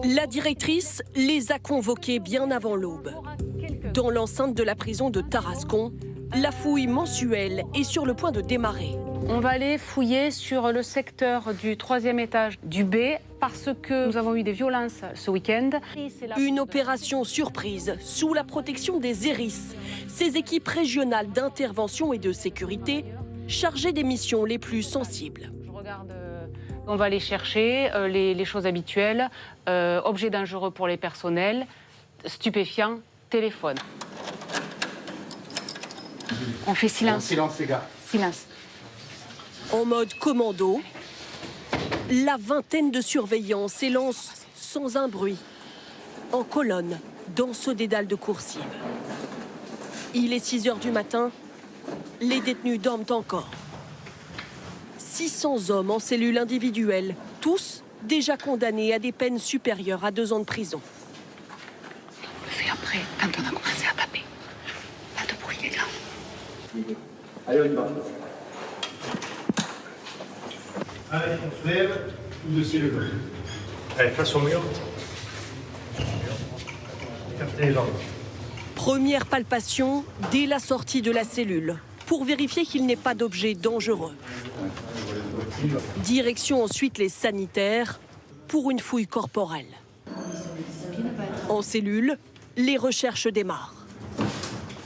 La directrice les a convoqués bien avant l'aube. Dans l'enceinte de la prison de Tarascon, la fouille mensuelle est sur le point de démarrer. On va aller fouiller sur le secteur du 3e étage du B parce que nous avons eu des violences ce week-end. Une opération surprise sous la protection des ERIS, ces équipes régionales d'intervention et de sécurité chargées des missions les plus sensibles. On va aller chercher les choses habituelles, objets dangereux pour les personnels, stupéfiants, téléphone. On fait silence. Silence, les gars. Silence. En mode commando, la vingtaine de surveillants s'élance sans un bruit, en colonne, dans ce dédale de Coursives. Il est 6 h du matin, les détenus dorment encore. 600 hommes en cellule individuelle, tous déjà condamnés à des peines supérieures à 2 ans de prison. On le fait après, quand on a commencé à taper. Pas de bruit, les gars. Allez, on y va. Allez, on se lève, ou dessus le dos. Allez, face au mur. Écartez les jambes. Première palpation dès la sortie de la cellule, pour vérifier qu'il n'est pas d'objet dangereux. Direction ensuite les sanitaires pour une fouille corporelle. En cellule, les recherches démarrent.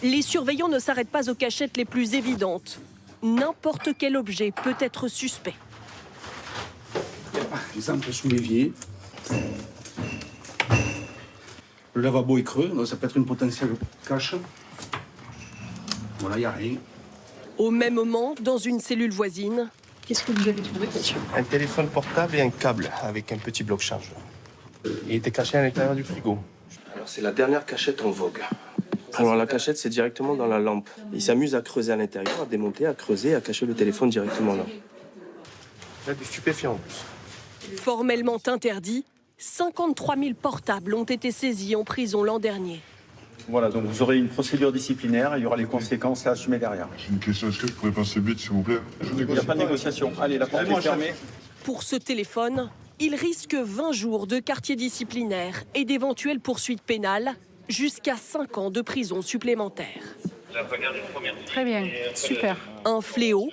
Les surveillants ne s'arrêtent pas aux cachettes les plus évidentes. N'importe quel objet peut être suspect. Par exemple, sous l'évier. Le lavabo est creux, donc ça peut être une potentielle cache. Voilà, il n'y a rien. Au même moment, dans une cellule voisine, Qu'est-ce que vous avez trouvé, monsieur? Un téléphone portable et un câble avec un petit bloc charge. Il était caché à l'intérieur du frigo. Alors c'est la dernière cachette en vogue. Alors la cachette, c'est directement dans la lampe. Il s'amuse à creuser à l'intérieur, à démonter, à creuser, à cacher le téléphone directement là. Il y a du stupéfiant en plus. formellement interdit, 53 000 portables ont été saisis en prison l'an dernier. Voilà, donc vous aurez une procédure disciplinaire, il y aura les conséquences à assumer derrière. J'ai une question, est-ce que je pourrais passer vite, s'il vous plaît? Il n'y a pas de négociation. Allez, la porte est fermée. Pour ce téléphone, il risque 20 jours de quartier disciplinaire et d'éventuelles poursuites pénales, jusqu'à 5 ans de prison supplémentaire. Très bien, super. Un fléau,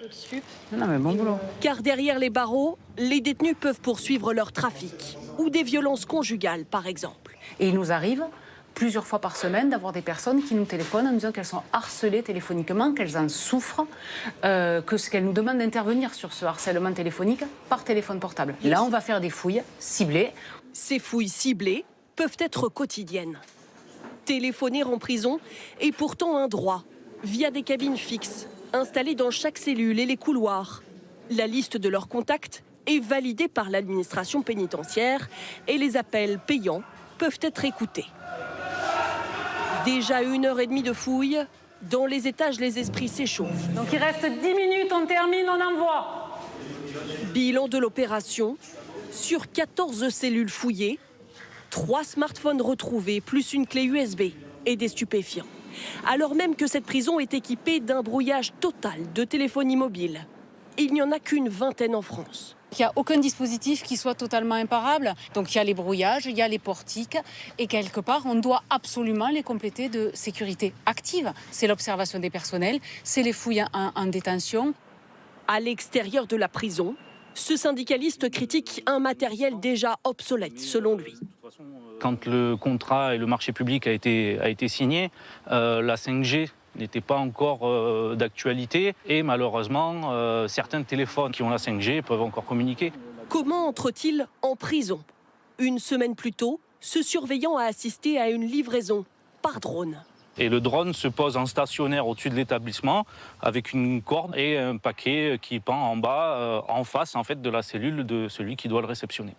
Non mais bon boulot. car derrière les barreaux, les détenus peuvent poursuivre leur trafic ou des violences conjugales, par exemple. Et il nous arrive plusieurs fois par semaine d'avoir des personnes qui nous téléphonent en nous disant qu'elles sont harcelées téléphoniquement, qu'elles en souffrent, qu'elles nous demandent d'intervenir sur ce harcèlement téléphonique par téléphone portable. Là, on va faire des fouilles ciblées. Ces fouilles ciblées peuvent être quotidiennes. Téléphoner en prison est pourtant un droit, via des cabines fixes, installées dans chaque cellule et les couloirs. La liste de leurs contacts est validée par l'administration pénitentiaire et les appels payants peuvent être écoutés. Déjà 1h30 de fouille, dans les étages, les esprits s'échauffent. Donc il reste 10 minutes, on termine, on envoie. Bilan de l'opération, sur 14 cellules fouillées, 3 smartphones retrouvés, plus une clé USB et des stupéfiants. Alors même que cette prison est équipée d'un brouillage total de téléphonie mobile. Il n'y en a qu'une vingtaine en France. Il n'y a aucun dispositif qui soit totalement imparable. Donc il y a les brouillages, il y a les portiques. Et quelque part, on doit absolument les compléter de sécurité active. C'est l'observation des personnels, c'est les fouilles en détention. À l'extérieur de la prison, ce syndicaliste critique un matériel déjà obsolète, selon lui. Quand le contrat et le marché public a été signé, la 5G n'était pas encore d'actualité et malheureusement, certains téléphones qui ont la 5G peuvent encore communiquer. Comment entre-t-il en prison? Une semaine plus tôt, ce surveillant a assisté à une livraison par drone. Et le drone se pose en stationnaire au-dessus de l'établissement avec une corde et un paquet qui pend en bas, en face en fait, de la cellule de celui qui doit le réceptionner.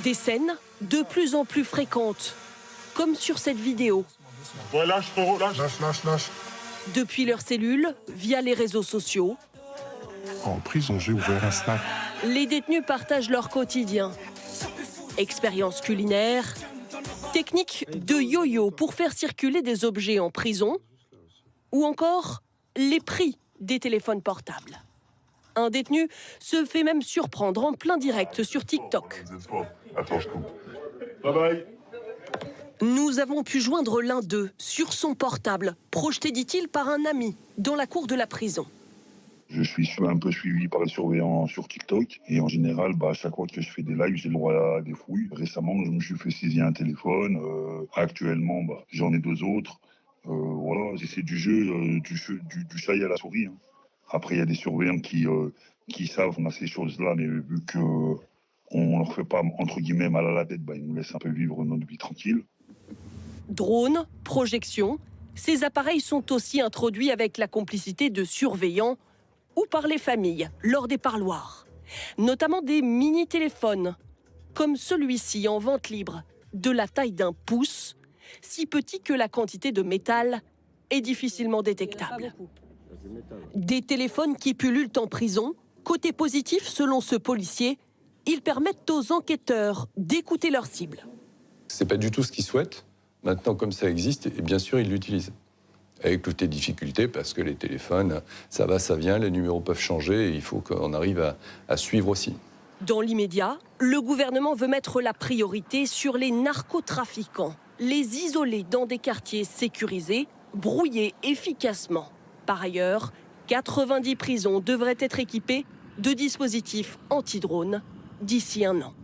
Des scènes de plus en plus fréquentes, comme sur cette vidéo. Ouais, lâche, frérot, lâche. Lâche. Depuis leur cellule, via les réseaux sociaux, En prison, j'ai ouvert un snack. les détenus partagent leur quotidien. Expériences culinaires, techniques de yo-yo pour faire circuler des objets en prison, ou encore les prix des téléphones portables. Un détenu se fait même surprendre en plein direct sur TikTok. Attends, je coupe. Bye bye. Nous avons pu joindre l'un d'eux sur son portable, projeté, dit-il, par un ami dans la cour de la prison. Je suis un peu suivi par les surveillants sur TikTok. Et en général, à chaque fois que je fais des lives, j'ai le droit à des fouilles. Récemment, je me suis fait saisir un téléphone. Actuellement, j'en ai 2 autres. Voilà, c'est du jeu, du chat et à la souris. Hein. Après, il y a des surveillants qui savent qu'on a ces choses-là, mais vu qu'on ne leur fait pas, entre guillemets, mal à la tête, ils nous laissent un peu vivre notre vie tranquille. Drones, projections, ces appareils sont aussi introduits avec la complicité de surveillants ou par les familles lors des parloirs. Notamment des mini-téléphones, comme celui-ci en vente libre, de la taille d'un pouce, si petit que la quantité de métal est difficilement détectable. Des téléphones qui pullulent en prison. Côté positif, selon ce policier, ils permettent aux enquêteurs d'écouter leur cible. C'est pas du tout ce qu'ils souhaitent. Maintenant, comme ça existe, et bien sûr, ils l'utilisent. Avec toutes les difficultés, parce que les téléphones, ça va, ça vient, les numéros peuvent changer, et il faut qu'on arrive à suivre aussi. Dans l'immédiat, le gouvernement veut mettre la priorité sur les narcotrafiquants, les isoler dans des quartiers sécurisés, brouillés efficacement. Par ailleurs, 90 prisons devraient être équipées de dispositifs anti-drones d'ici 1 an.